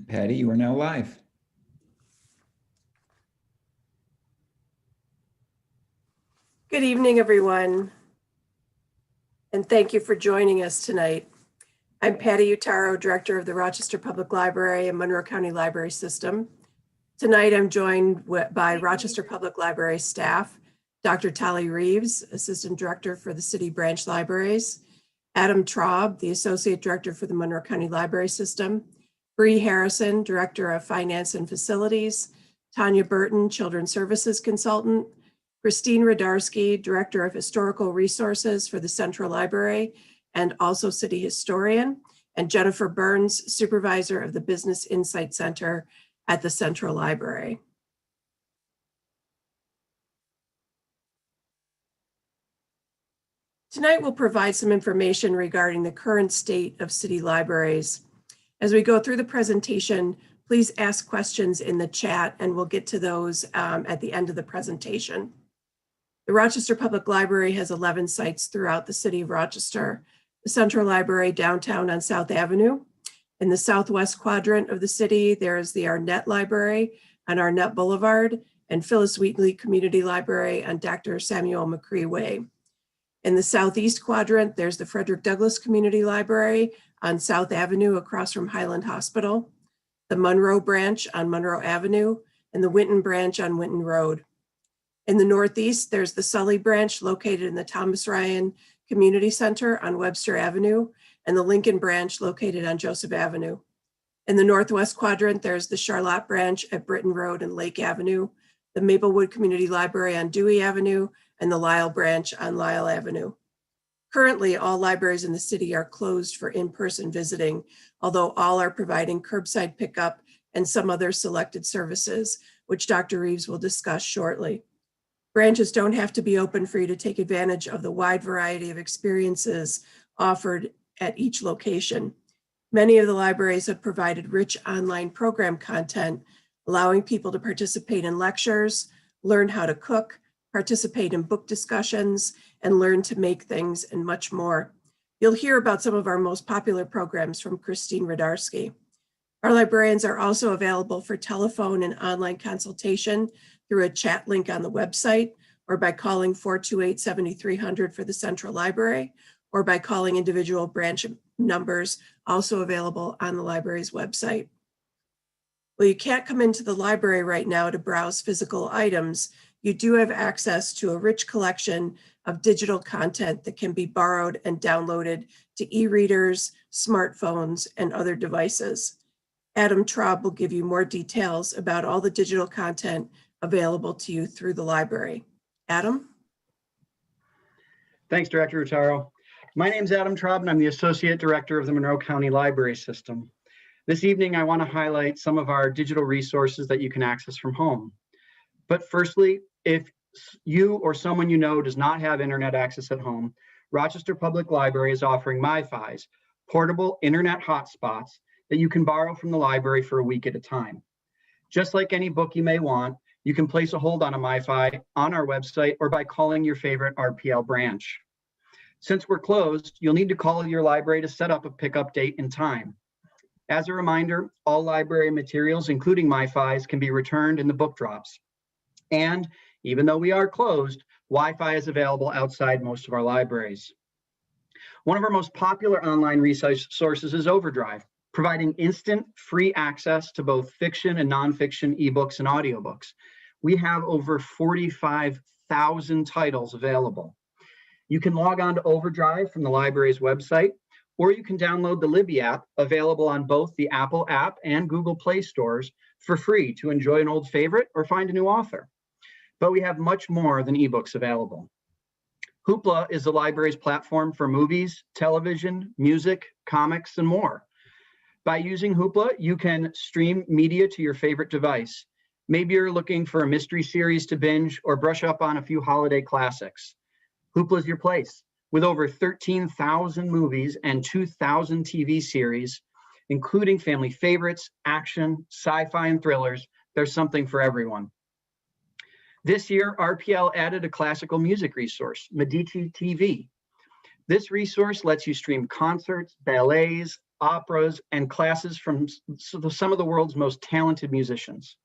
Patty, you are now live. Good evening, everyone, and thank you for joining us tonight. I'm Patty Utaro, Director of the Rochester Public Library and Monroe County Library System. Tonight, I'm joined by Rochester Public Library staff, Dr. Tali Reeves, Assistant Director for the City Branch Libraries, Adam Traub, the Associate Director for the Monroe County Library System, Bree Harrison, Director of Finance and Facilities, Tanya Burton, Children's Services Consultant, Christine Radarski, Director of Historical Resources for the Central Library and also City Historian, and Jennifer Burns, Supervisor of the Business Insight Center at the Central Library. Tonight, we'll provide some information regarding the current state of city libraries. As we go through the presentation, please ask questions in the chat and we'll get to those at the end of the presentation. The Rochester Public Library has 11 sites throughout the city of Rochester. The Central Library downtown on South Avenue. In the southwest quadrant of the city, there is the Arnett Library on Arnett Boulevard and Phyllis Wheatley Community Library on Dr. Samuel McCree Way. In the southeast quadrant, there's the Frederick Douglass Community Library on South Avenue across from Highland Hospital, the Monroe Branch on Monroe Avenue, and the Winton Branch on Winton Road. In the northeast, there's the Sully Branch located in the Thomas Ryan Community Center on Webster Avenue, and the Lincoln Branch located on Joseph Avenue. In the northwest quadrant, there's the Charlotte Branch at Britton Road and Lake Avenue, the Maplewood Community Library on Dewey Avenue, and the Lyle Branch on Lyle Avenue. Currently, all libraries in the city are closed for in-person visiting, although all are providing curbside pickup and some other selected services, which Dr. Reeves will discuss shortly. Branches don't have to be open for you to take advantage of the wide variety of experiences offered at each location. Many of the libraries have provided rich online program content, allowing people to participate in lectures, learn how to cook, participate in book discussions, and learn to make things and much more. You'll hear about some of our most popular programs from Christine Radarski. Our librarians are also available for telephone and online consultation through a chat link on the website, or by calling 428-7300 for the Central Library, or by calling individual branch numbers also available on the library's website. Well, you can't come into the library right now to browse physical items. You do have access to a rich collection of digital content that can be borrowed and downloaded to e-readers, smartphones, and other devices. Adam Traub will give you more details about all the digital content available to you through the library. Adam? Thanks, Director Utaro. My name is Adam Traub, and I'm the Associate Director of the Monroe County Library System. This evening, I want to highlight some of our digital resources that you can access from home. But firstly, if you or someone you know does not have internet access at home, Rochester Public Library is offering MiFis, portable internet hotspots that you can borrow from the library for a week at a time. Just like any book you may want, you can place a hold on a MiFi on our website or by calling your favorite RPL branch. Since we're closed, you'll need to call your library to set up a pickup date and time. As a reminder, all library materials, including MiFis, can be returned in the book drops. And even though we are closed, Wi-Fi is available outside most of our libraries. One of our most popular online resources is Overdrive, providing instant free access to both fiction and nonfiction ebooks and audiobooks. We have over 45,000 titles available. You can log on to Overdrive from the library's website, or you can download the Libby app, available on both the Apple app and Google Play stores, for free to enjoy an old favorite or find a new author. But we have much more than ebooks available. Hoopla is the library's platform for movies, television, music, comics, and more. By using Hoopla, you can stream media to your favorite device. Maybe you're looking for a mystery series to binge or brush up on a few holiday classics. Hoopla is your place. With over 13,000 movies and 2,000 TV series, including family favorites, action, sci-fi, and thrillers, there's something for everyone. This year, RPL added a classical music resource, Medici TV. This resource lets you stream concerts, ballets, operas, and classes from some of the world's most talented musicians.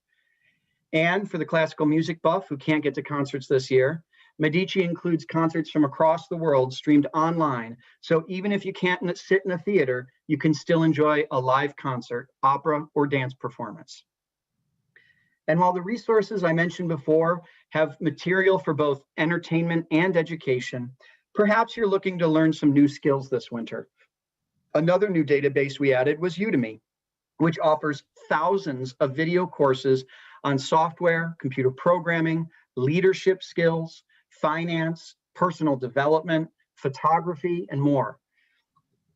And for the classical music buff who can't get to concerts this year, Medici includes concerts from across the world streamed online. So even if you can't sit in a theater, you can still enjoy a live concert, opera, or dance performance. And while the resources I mentioned before have material for both entertainment and education, perhaps you're looking to learn some new skills this winter. Another new database we added was Udemy, which offers thousands of video courses on software, computer programming, leadership skills, finance, personal development, photography, and more.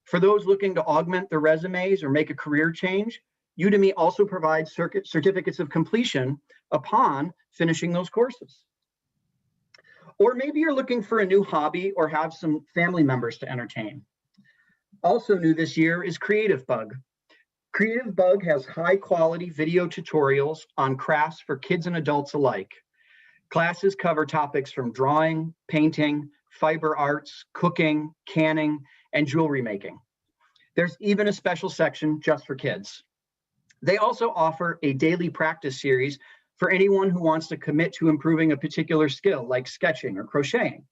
For those looking to augment their resumes or make a career change, Udemy also provides certificates of completion upon finishing those courses. Or maybe you're looking for a new hobby or have some family members to entertain. Also new this year is Creative Bug. Creative Bug has high quality video tutorials on crafts for kids and adults alike. Classes cover topics from drawing, painting, fiber arts, cooking, canning, and jewelry making. There's even a special section just for kids. They also offer a daily practice series for anyone who wants to commit to improving a particular skill like sketching or crocheting.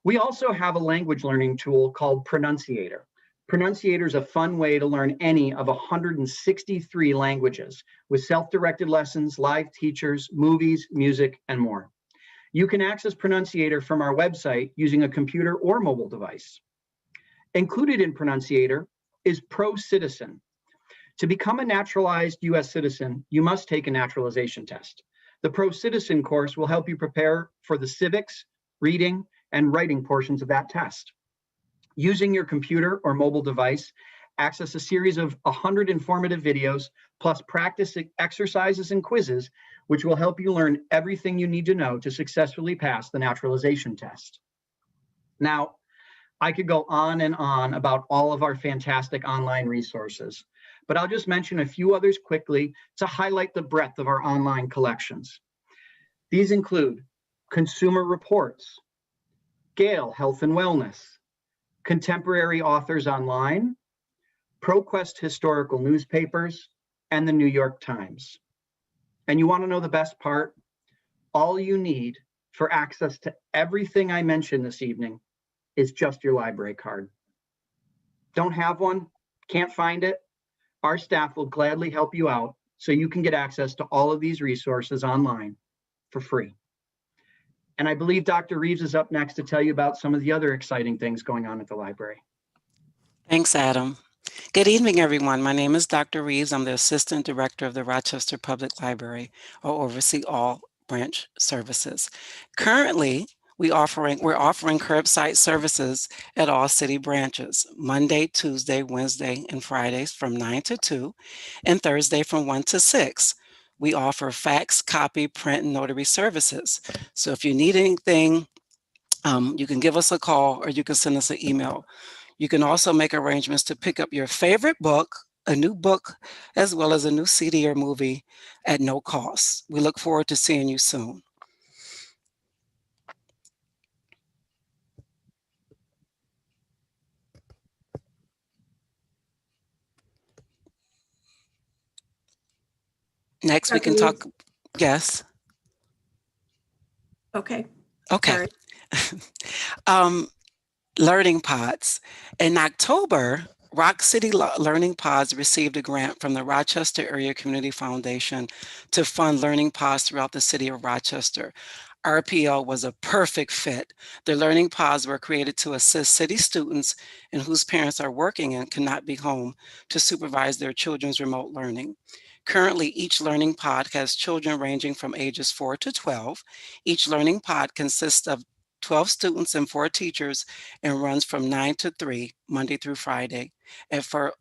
We also have a language learning tool called Pronunciator. Pronunciator is a fun way to learn any of 163 languages with self-directed lessons, live teachers, movies, music, and more. You can access Pronunciator from our website using a computer or mobile device. Included in Pronunciator is Pro Citizen. To become a naturalized US citizen, you must take a naturalization test. The Pro Citizen course will help you prepare for the civics, reading, and writing portions of that test. Using your computer or mobile device, access a series of 100 informative videos, plus practice exercises and quizzes, which will help you learn everything you need to know to successfully pass the naturalization test. Now, I could go on and on about all of our fantastic online resources, but I'll just mention a few others quickly to highlight the breadth of our online collections. These include Consumer Reports, Gale Health and Wellness, Contemporary Authors Online, ProQuest Historical Newspapers, and the New York Times. And you want to know the best part? All you need for access to everything I mentioned this evening is just your library card. Don't have one? Can't find it? Our staff will gladly help you out so you can get access to all of these resources online for free. And I believe Dr. Reeves is up next to tell you about some of the other exciting things going on at the library. Thanks, Adam. Good evening, everyone. My name is Dr. Reeves. I'm the Assistant Director of the Rochester Public Library, or oversee all branch services. Currently, we're offering curbside services at all city branches, Monday, Tuesday, Wednesday, and Fridays from 9 to 2, and Thursday from 1 to 6. We offer fax, copy, print, and notary services. So if you need anything, you can give us a call or you can send us an email. You can also make arrangements to pick up your favorite book, a new book, as well as a new CD or movie at no cost. We look forward to seeing you soon. Next, we can talk. Yes. Okay. Okay. Learning Pods. In October, Rock City Learning Pods received a grant from the Rochester Area Community Foundation to fund learning pods throughout the city of Rochester. RPO was a perfect fit. The learning pods were created to assist city students and whose parents are working and cannot be home to supervise their children's remote learning. Currently, each learning pod has children ranging from ages 4 to 12. Each learning pod consists of 12 students and 4 teachers and runs from 9 to 3, Monday through Friday, at 4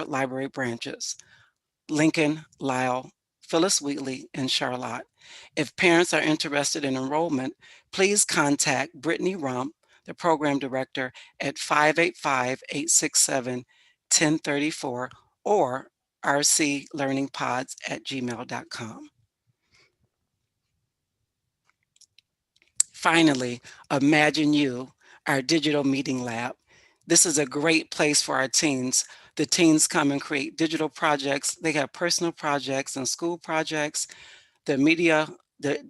library branches: Lincoln, Lisle, Phyllis Wheatley, and Charlotte. If parents are interested in enrollment, please contact Brittany Rump, the program director, at 585-867-1034 or rclearningpods@gmail.com. Finally, Imagine You, our digital meeting lab. This is a great place for our teens. The teens come and create digital projects. They have personal projects and school projects. The media, the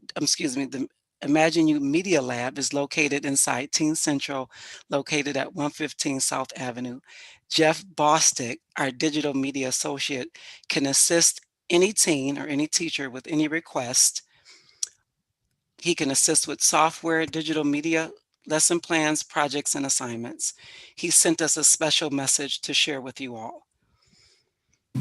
Imagine You Media Lab is located inside Teen Central, located at 115 South Avenue. Jeff Bostick, our digital media associate, can assist any teen or any teacher with any request. He can assist with software, digital media, lesson plans, projects, and assignments. He sent us a special message to share with you all.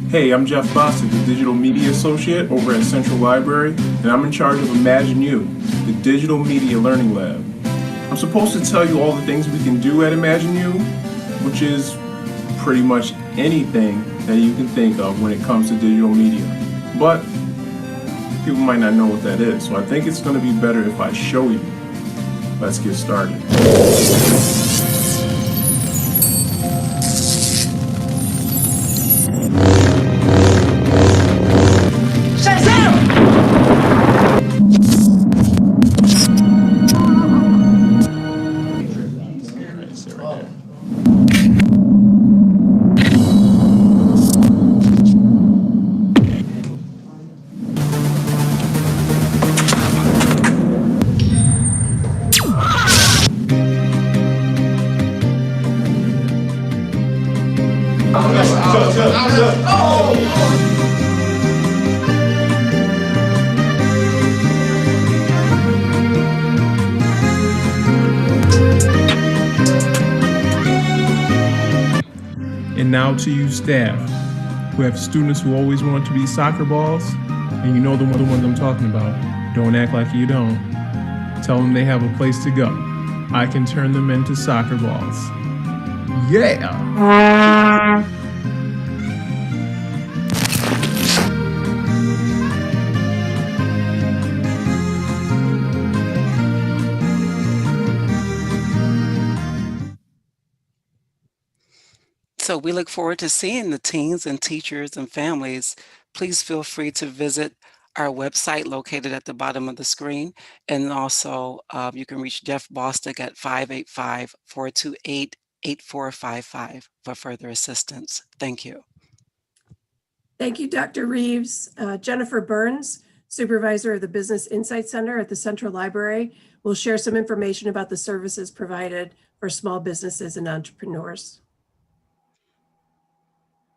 Hey, I'm Jeff Bostic, the Digital Media Associate over at Central Library, and I'm in charge of Imagine You, the Digital Media Learning Lab. I'm supposed to tell you all the things we can do at Imagine You, which is pretty much anything that you can think of when it comes to digital media. But people might not know what that is, so I think it's going to be better if I show you. Let's get started. And now to you staff, who have students who always want to be soccer balls, and you know the ones I'm talking about. Don't act like you don't. Tell them they have a place to go. I can turn them into soccer balls. Yeah! So we look forward to seeing the teens and teachers and families. Please feel free to visit our website located at the bottom of the screen. And also you can reach Jeff Bostick at 585-428-8455 for further assistance. Thank you. Thank you, Dr. Reeves. Jennifer Burns, Supervisor of the Business Insight Center at the Central Library, will share some information about the services provided for small businesses and entrepreneurs.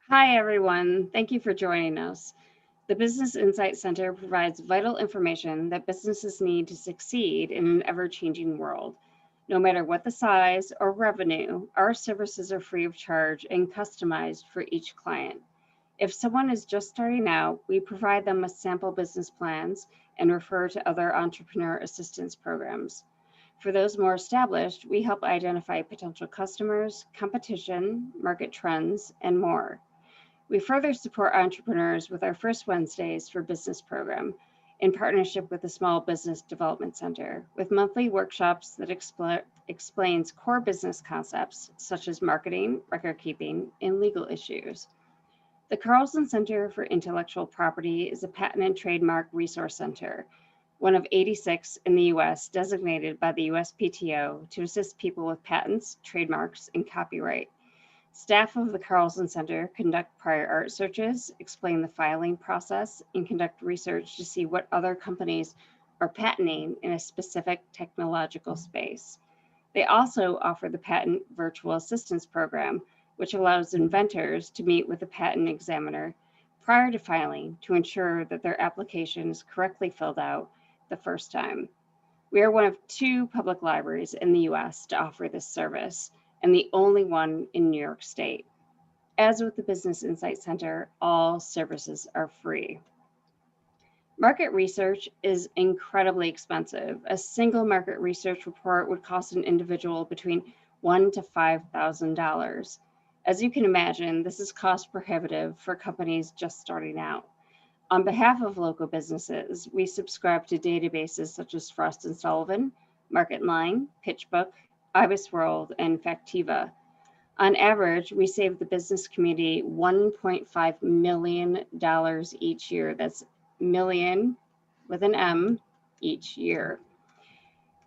Hi, everyone. Thank you for joining us. The Business Insight Center provides vital information that businesses need to succeed in an ever-changing world. No matter what the size or revenue, our services are free of charge and customized for each client. If someone is just starting out, we provide them with sample business plans and refer to other entrepreneur assistance programs. For those more established, we help identify potential customers, competition, market trends, and more. We further support entrepreneurs with our First Wednesdays for Business program in partnership with the Small Business Development Center, with monthly workshops that explains core business concepts such as marketing, record keeping, and legal issues. The Carlson Center for Intellectual Property is a patent and trademark resource center, one of 86 in the US designated by the USPTO to assist people with patents, trademarks, and copyright. Staff of the Carlson Center conduct prior art searches, explain the filing process, and conduct research to see what other companies are patenting in a specific technological space. They also offer the Patent Virtual Assistance Program, which allows inventors to meet with the patent examiner prior to filing to ensure that their application is correctly filled out the first time. We are one of 2 public libraries in the US to offer this service, and the only one in New York State. As with the Business Insight Center, all services are free. Market research is incredibly expensive. A single market research report would cost an individual between $1,000 to $5,000. As you can imagine, this is cost prohibitive for companies just starting out. On behalf of local businesses, we subscribe to databases such as Frost & Sullivan, MarketLine, PitchBook, IBISWorld, and Factiva. On average, we save the business community $1.5 million each year. That's million with an M each year.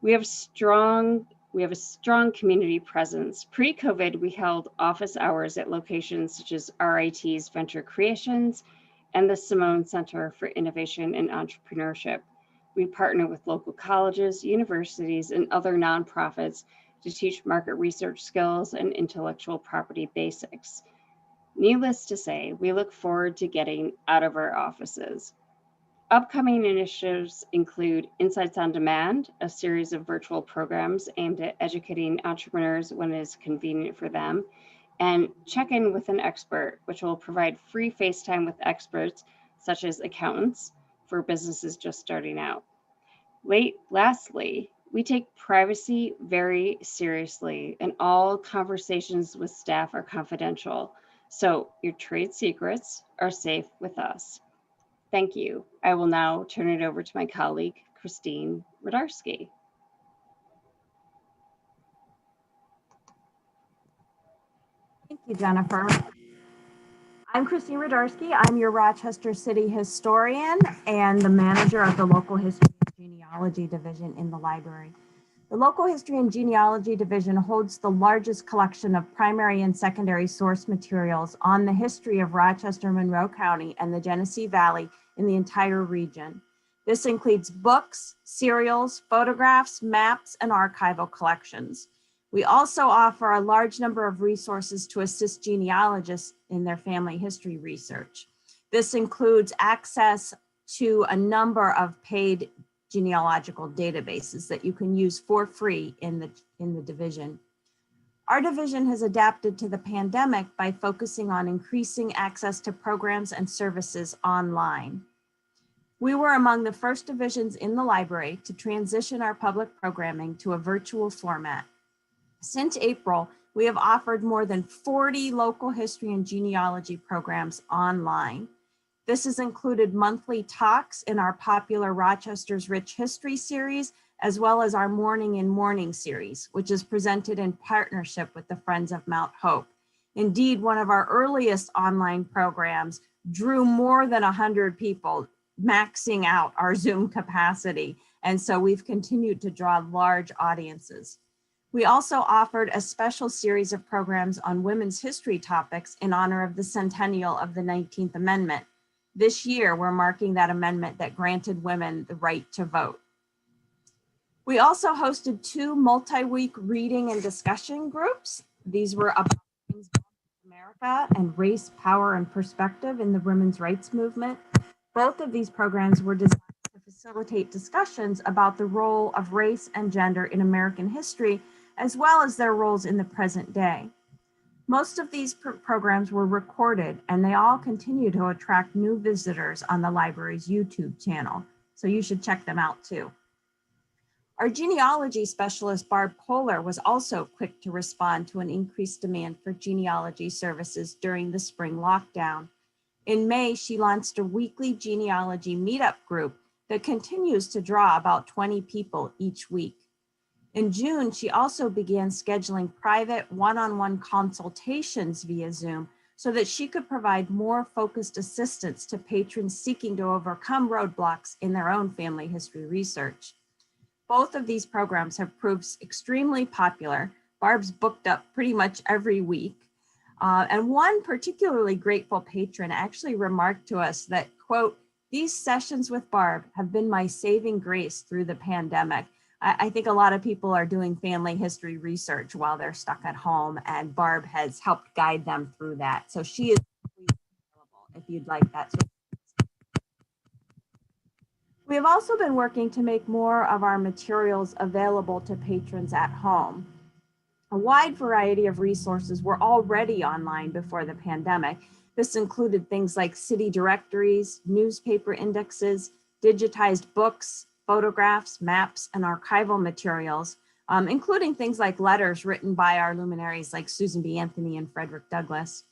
We have strong We have a strong community presence. Pre-COVID, we held office hours at locations such as RIT's Venture Creations and the Simone Center for Innovation and Entrepreneurship. We partner with local colleges, universities, and other nonprofits to teach market research skills and intellectual property basics. Needless to say, we look forward to getting out of our offices. Upcoming initiatives include Insights on Demand, a series of virtual programs aimed at educating entrepreneurs when it is convenient for them, and Check In with an Expert, which will provide free FaceTime with experts such as accountants for businesses just starting out. Lastly, we take privacy very seriously, and all conversations with staff are confidential. So your trade secrets are safe with us. Thank you. I will now turn it over to my colleague, Christine Radarski. Thank you, Jennifer. I'm Christine Radarski. I'm your Rochester City historian and the manager of the Local History and Genealogy Division in the library. The Local History and Genealogy Division holds the largest collection of primary and secondary source materials on the history of Rochester, Monroe County, and the Genesee Valley in the entire region. This includes books, serials, photographs, maps, and archival collections. We also offer a large number of resources to assist genealogists in their family history research. This includes access to a number of paid genealogical databases that you can use for free in the division. Our division has adapted to the pandemic by focusing on increasing access to programs and services online. We were among the first divisions in the library to transition our public programming to a virtual format. Since April, we have offered more than 40 local history and genealogy programs online. This has included monthly talks in our popular Rochester's Rich History series, as well as our Morning in Morning series, which is presented in partnership with the Friends of Mount Hope. Indeed, one of our earliest online programs drew more than 100 people, maxing out our Zoom capacity. And so we've continued to draw large audiences. We also offered a special series of programs on women's history topics in honor of the centennial of the 19th Amendment. This year, we're marking that amendment that granted women the right to vote. We also hosted 2 multi-week reading and discussion groups. These were about things in America and race, power, and perspective in the women's rights movement. Both of these programs were designed to facilitate discussions about the role of race and gender in American history, as well as their roles in the present day. Most of these programs were recorded, and they all continue to attract new visitors on the library's YouTube channel, so you should check them out too. Our genealogy specialist, Barb Kohler, was also quick to respond to an increased demand for genealogy services during the spring lockdown. In May, she launched a weekly genealogy meetup group that continues to draw about 20 people each week. In June, she also began scheduling private one-on-one consultations via Zoom so that she could provide more focused assistance to patrons seeking to overcome roadblocks in their own family history research. Both of these programs have proved extremely popular. Barb's booked up pretty much every week. And one particularly grateful patron actually remarked to us that, quote, "These sessions with Barb have been my saving grace through the pandemic." I think a lot of people are doing family history research while they're stuck at home, and Barb has helped guide them through that. So she is available if you'd like that. We have also been working to make more of our materials available to patrons at home. A wide variety of resources were already online before the pandemic. This included things like city directories, newspaper indexes, digitized books, photographs, maps, and archival materials, including things like letters written by our luminaries like Susan B. Anthony and Frederick Douglass.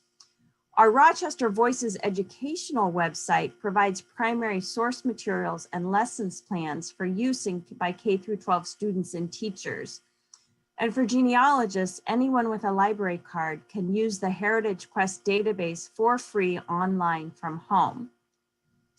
Our Rochester Voices educational website provides primary source materials and lessons plans for use by K-12 students and teachers. And for genealogists, anyone with a library card can use the Heritage Quest database for free online from home.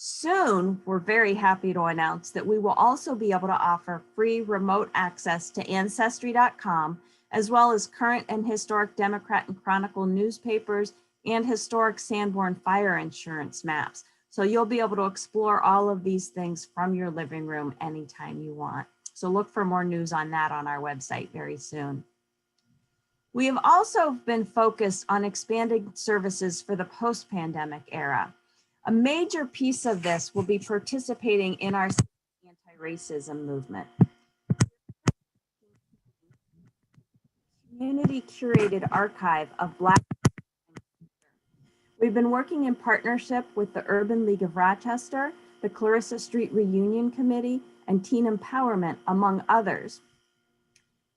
Soon, we're very happy to announce that we will also be able to offer free remote access to Ancestry.com, as well as current and historic Democrat and Chronicle newspapers and historic Sanborn fire insurance maps. So you'll be able to explore all of these things from your living room anytime you want. So look for more news on that on our website very soon. We have also been focused on expanding services for the post-pandemic era. A major piece of this will be participating in our anti-racism movement. Community curated archive of Black. We've been working in partnership with the Urban League of Rochester, the Clarissa Street Reunion Committee, and Teen Empowerment, among others.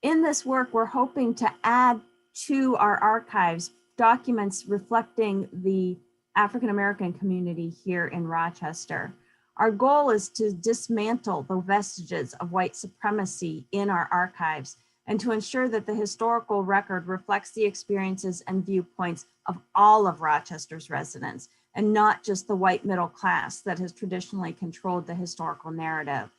In this work, we're hoping to add to our archives documents reflecting the African American community here in Rochester. Our goal is to dismantle the vestiges of white supremacy in our archives and to ensure that the historical record reflects the experiences and viewpoints of all of Rochester's residents, and not just the white middle class that has traditionally controlled the historical narrative.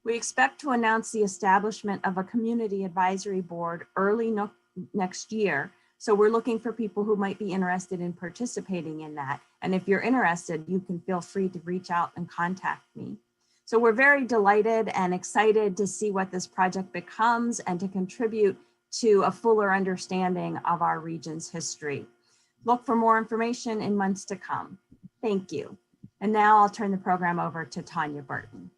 We expect to announce the establishment of a community advisory board early next year. So we're looking for people who might be interested in participating in that. And if you're interested, you can feel free to reach out and contact me. So we're very delighted and excited to see what this project becomes and to contribute to a fuller understanding of our region's history. Look for more information in months to come. Thank you. And now I'll turn the program over to Tanya Burton.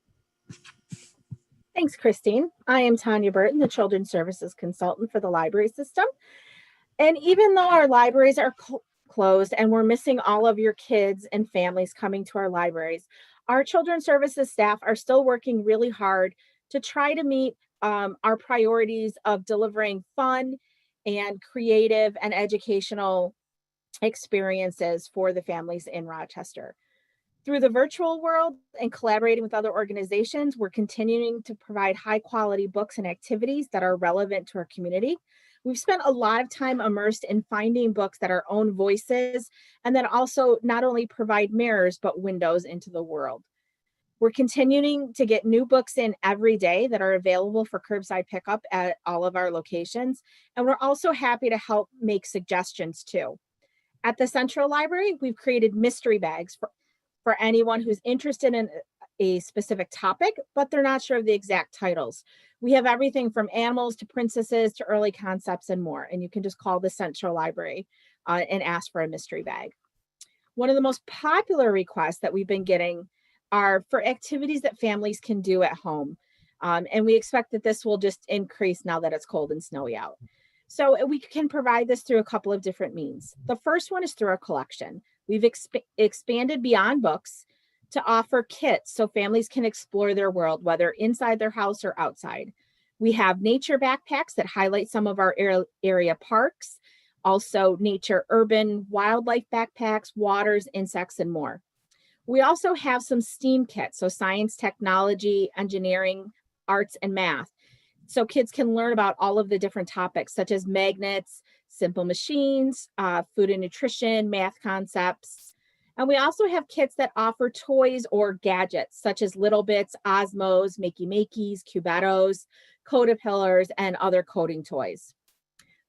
Thanks, Christine. I am Tanya Burton, the Children's Services Consultant for the library system. And even though our libraries are closed and we're missing all of your kids and families coming to our libraries, our Children's Services staff are still working really hard to try to meet our priorities of delivering fun and creative and educational experiences for the families in Rochester. Through the virtual world and collaborating with other organizations, we're continuing to provide high quality books and activities that are relevant to our community. We've spent a lot of time immersed in finding books that are own voices, and then also not only provide mirrors, but windows into the world. We're continuing to get new books in every day that are available for curbside pickup at all of our locations. And we're also happy to help make suggestions too. At the Central Library, we've created mystery bags for anyone who's interested in a specific topic, but they're not sure of the exact titles. We have everything from animals to princesses to early concepts and more. And you can just call the Central Library and ask for a mystery bag. One of the most popular requests that we've been getting are for activities that families can do at home. And we expect that this will just increase now that it's cold and snowy out. So we can provide this through a couple of different means. The first one is through our collection. We've expanded beyond books to offer kits so families can explore their world, whether inside their house or outside. We have nature backpacks that highlight some of our area parks, also nature urban wildlife backpacks, waters, insects, and more. We also have some STEAM kits, so science, technology, engineering, arts, and math. So kids can learn about all of the different topics such as magnets, simple machines, food and nutrition, math concepts. And we also have kits that offer toys or gadgets such as Little Bits, Osmos, Makey Makeys, Cubettos, Codapillars, and other coding toys.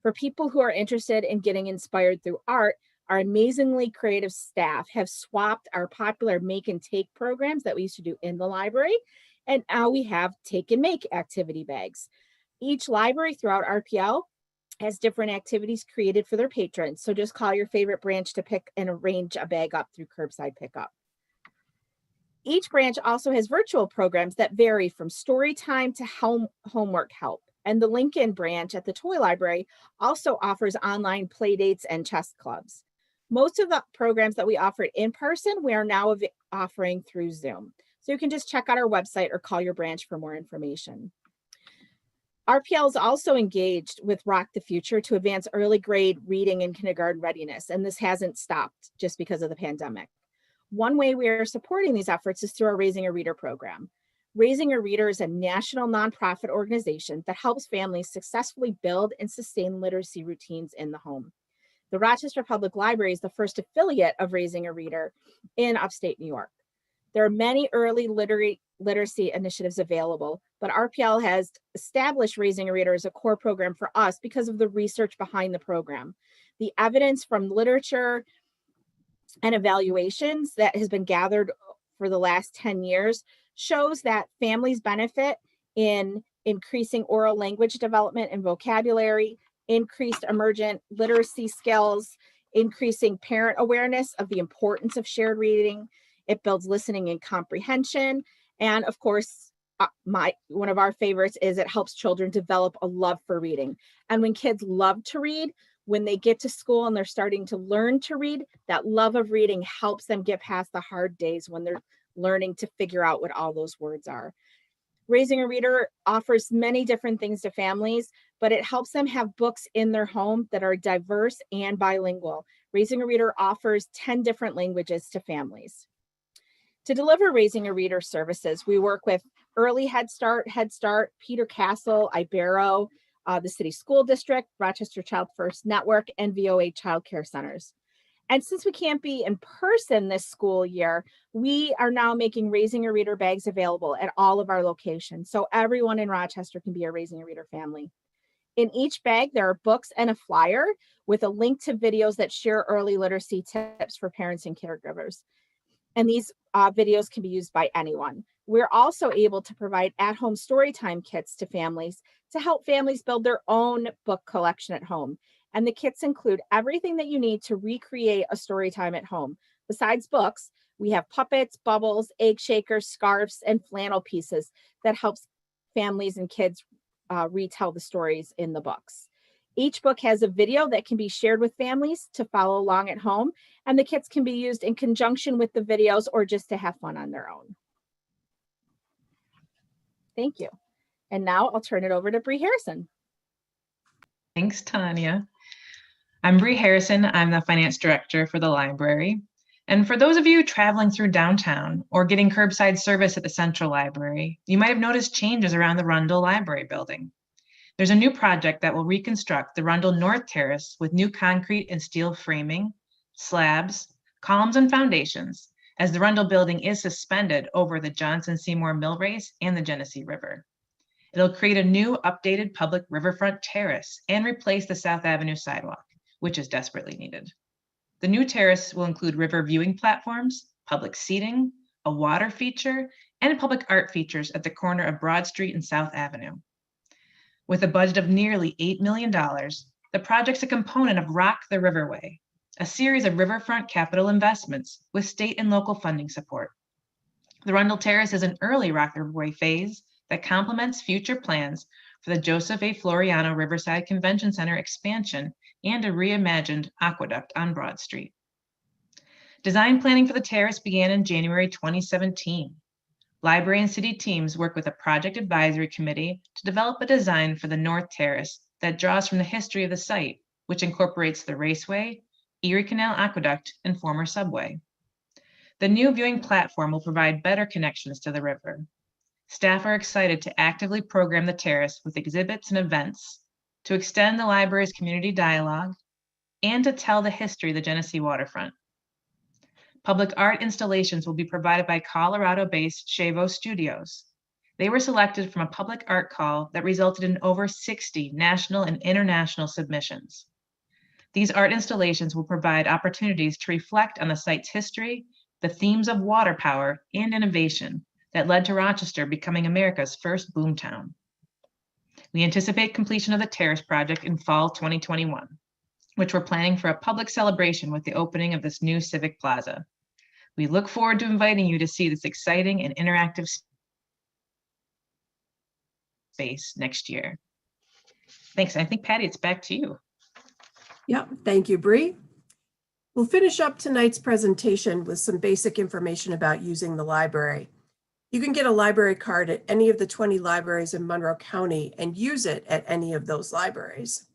For people who are interested in getting inspired through art, our amazingly creative staff have swapped our popular make and take programs that we used to do in the library. And now we have take and make activity bags. Each library throughout RPL has different activities created for their patrons. So just call your favorite branch to pick and arrange a bag up through curbside pickup. Each branch also has virtual programs that vary from story time to homework help. And the Lincoln branch at the Toy Library also offers online play dates and chess clubs. Most of the programs that we offered in person, we are now offering through Zoom. So you can just check out our website or call your branch for more information. RPL is also engaged with Rock the Future to advance early grade reading and kindergarten readiness, and this hasn't stopped just because of the pandemic. One way we are supporting these efforts is through our Raising a Reader program. Raising a Reader is a national nonprofit organization that helps families successfully build and sustain literacy routines in the home. The Rochester Public Library is the first affiliate of Raising a Reader in upstate New York. There are many early literacy initiatives available, but RPL has established Raising a Reader as a core program for us because of the research behind the program. The evidence from literature and evaluations that has been gathered for the last 10 years shows that families benefit in increasing oral language development and vocabulary, increased emergent literacy skills, increasing parent awareness of the importance of shared reading. It builds listening and comprehension. And of course, one of our favorites is it helps children develop a love for reading. And when kids love to read, when they get to school and they're starting to learn to read, that love of reading helps them get past the hard days when they're learning to figure out what all those words are. Raising a Reader offers many different things to families, but it helps them have books in their home that are diverse and bilingual. Raising a Reader offers 10 different languages to families. To deliver Raising a Reader services, we work with Early Head Start, Peter Castle, Ibero, the City School District, Rochester Child First Network, and VOA Child Care Centers. And since we can't be in person this school year, we are now making Raising a Reader bags available at all of our locations. So everyone in Rochester can be a Raising a Reader family. In each bag, there are books and a flyer with a link to videos that share early literacy tips for parents and caregivers. And these videos can be used by anyone. We're also able to provide at-home storytime kits to families to help families build their own book collection at home. And the kits include everything that you need to recreate a story time at home. Besides books, we have puppets, bubbles, egg shakers, scarves, and flannel pieces that helps families and kids retell the stories in the books. Each book has a video that can be shared with families to follow along at home, and the kits can be used in conjunction with the videos or just to have fun on their own. Thank you. And now I'll turn it over to Bree Harrison. Thanks, Tanya. I'm Bree Harrison. I'm the finance director for the library. And for those of you traveling through downtown or getting curbside service at the Central Library, you might have noticed changes around the Rundle Library building. There's a new project that will reconstruct the Rundle North Terrace with new concrete and steel framing, slabs, columns, and foundations, as the Rundle building is suspended over the Johnson Seymour Mill Race and the Genesee River. It'll create a new updated public riverfront terrace and replace the South Avenue sidewalk, which is desperately needed. The new terrace will include river viewing platforms, public seating, a water feature, and public art features at the corner of Broad Street and South Avenue. With a budget of nearly $8 million, the project's a component of Rock the Riverway, a series of riverfront capital investments with state and local funding support. The Rundle Terrace is an early Rock the Riverway phase that complements future plans for the Joseph A. Floriano Riverside Convention Center expansion and a reimagined aqueduct on Broad Street. Design planning for the terrace began in January 2017. Library and city teams work with a project advisory committee to develop a design for the North Terrace that draws from the history of the site, which incorporates the raceway, Erie Canal Aqueduct, and former subway. The new viewing platform will provide better connections to the river. Staff are excited to actively program the terrace with exhibits and events to extend the library's community dialogue and to tell the history of the Genesee waterfront. Public art installations will be provided by Colorado-based Chevo Studios. They were selected from a public art call that resulted in over 60 national and international submissions. These art installations will provide opportunities to reflect on the site's history, the themes of water power and innovation that led to Rochester becoming America's first boomtown. We anticipate completion of the terrace project in fall 2021, which we're planning for a public celebration with the opening of this new civic plaza. We look forward to inviting you to see this exciting and interactive space next year. Thanks. I think, Patty, it's back to you. Yep, thank you, Bree. We'll finish up tonight's presentation with some basic information about using the library. You can get a library card at any of the 20 libraries in Monroe County and use it at any of those libraries.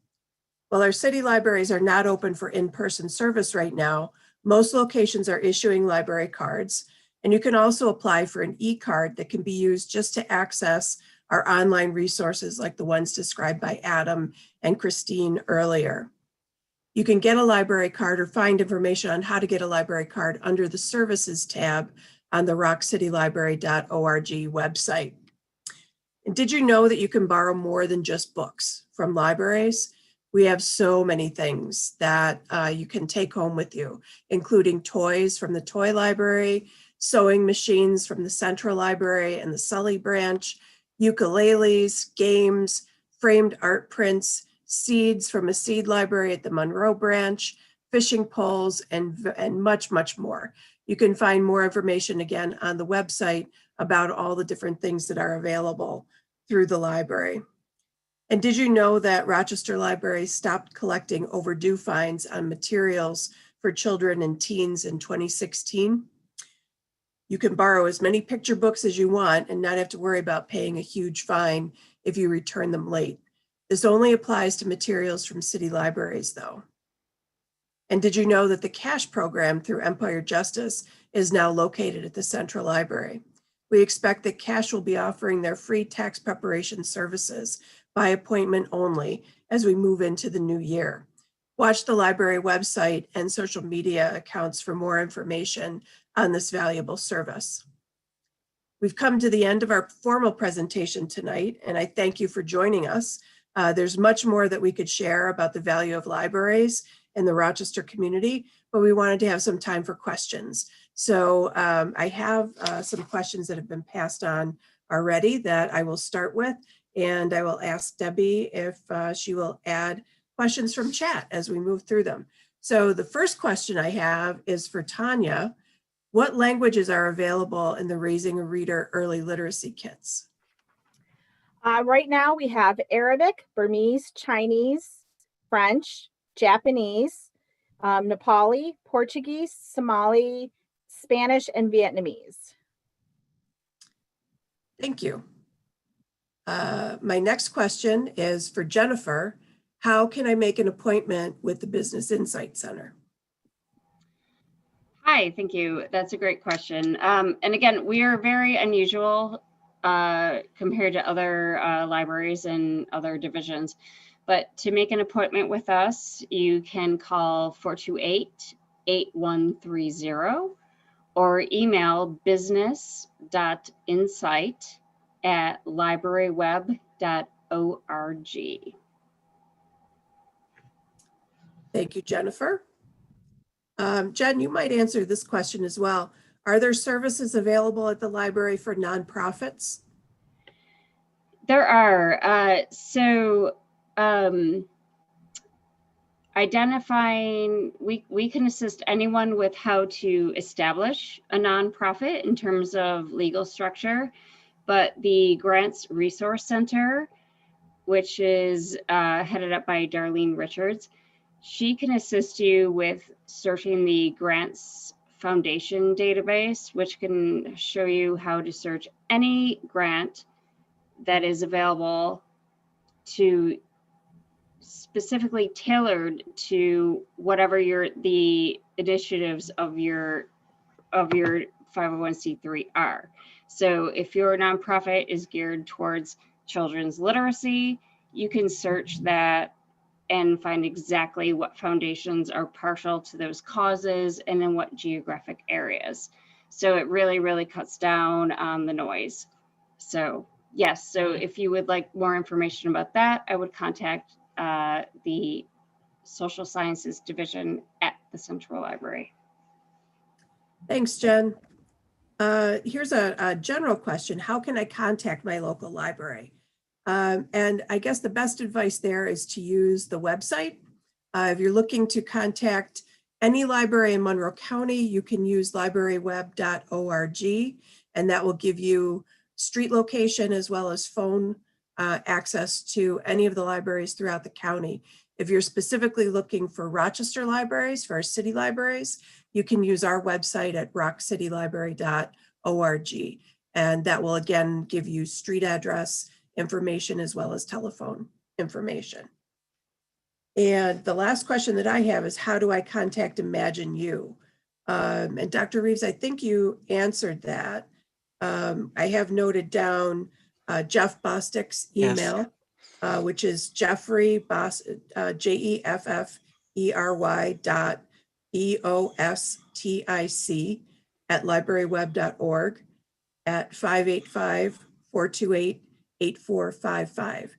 While our city libraries are not open for in-person service right now, most locations are issuing library cards, and you can also apply for an e-card that can be used just to access our online resources like the ones described by Adam and Christine earlier. You can get a library card or find information on how to get a library card under the Services tab on the rockcitylibrary.org website. And did you know that you can borrow more than just books from libraries? We have so many things that you can take home with you, including toys from the toy library, sewing machines from the Central Library and the Sully branch, ukuleles, games, framed art prints, seeds from a seed library at the Monroe branch, fishing poles, and much, much more. You can find more information again on the website about all the different things that are available through the library. And did you know that Rochester Library stopped collecting overdue fines on materials for children and teens in 2016? You can borrow as many picture books as you want and not have to worry about paying a huge fine if you return them late. This only applies to materials from city libraries, though. And did you know that the cash program through Empire Justice is now located at the Central Library? We expect that CASH will be offering their free tax preparation services by appointment only as we move into the new year. Watch the library website and social media accounts for more information on this valuable service. We've come to the end of our formal presentation tonight, and I thank you for joining us. There's much more that we could share about the value of libraries in the Rochester community, but we wanted to have some time for questions. So I have some questions that have been passed on already that I will start with, and I will ask Debbie if she will add questions from chat as we move through them. So the first question I have is for Tanya. What languages are available in the Raising a Reader early literacy kits? Right now we have Arabic, Burmese, Chinese, French, Japanese, Nepali, Portuguese, Somali, Spanish, and Vietnamese. Thank you. My next question is for Jennifer. How can I make an appointment with the Business Insight Center? Hi, thank you. That's a great question. And again, we are very unusual compared to other libraries and other divisions. But to make an appointment with us, you can call 428-8130 or email business.insight@libraryweb.org. Thank you, Jennifer. Jen, you might answer this question as well. Are there services available at the library for nonprofits? There are. Identifying, we can assist anyone with how to establish a nonprofit in terms of legal structure, but the Grants Resource Center, which is headed up by Darlene Richards, she can assist you with searching the Grants Foundation database, which can show you how to search any grant that is available to specifically tailored to whatever the initiatives of your 501c3 are. So if your nonprofit is geared towards children's literacy, you can search that and find exactly what foundations are partial to those causes and in what geographic areas. So it really, really cuts down on the noise. So yes, so if you would like more information about that, I would contact the Social Sciences Division at the Central Library. Thanks, Jen. Here's a general question. How can I contact my local library? And I guess the best advice there is to use the website. If you're looking to contact any library in Monroe County, you can use libraryweb.org, and that will give you street location as well as phone access to any of the libraries throughout the county. If you're specifically looking for Rochester libraries, for our city libraries, you can use our website at rockcitylibrary.org. And that will again give you street address information as well as telephone information. And the last question that I have is, how do I contact Imagine You? And Dr. Reeves, I think you answered that. I have noted down Jeff Bostick's email, yes. Which is Jeffrey JEFFERY.BOSTIC libraryweb.org at 585-428-8455.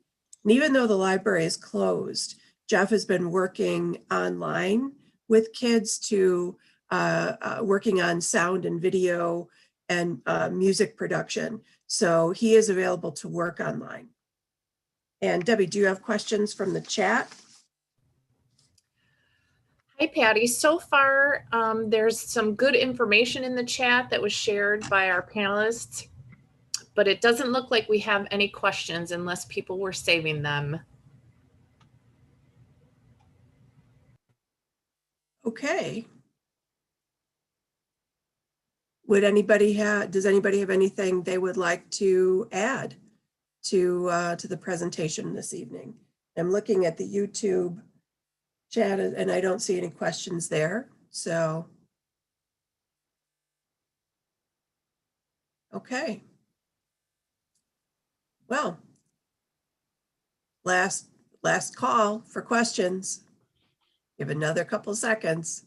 And even though the library is closed, Jeff has been working online with kids to working on sound and video and music production. So he is available to work online. And Debbie, do you have questions from the chat? Hi, Patty. So far, there's some good information in the chat that was shared by our panelists, but it doesn't look like we have any questions unless people were saving them. Okay. Would anybody does anybody have anything they would like to add to the presentation this evening? I'm looking at the YouTube chat and I don't see any questions there. So, okay. Well, last call for questions. Give another couple seconds.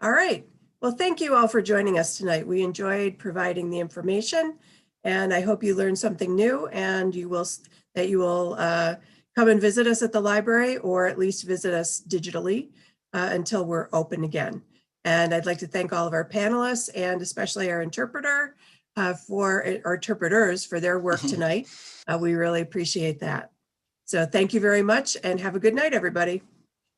All right. Well, thank you all for joining us tonight. We enjoyed providing the information, and I hope you learned something new, and you will come and visit us at the library, or at least visit us digitally until we're open again. And I'd like to thank all of our panelists and especially our interpreters for their work tonight. We really appreciate that. So thank you very much and have a good night, everybody.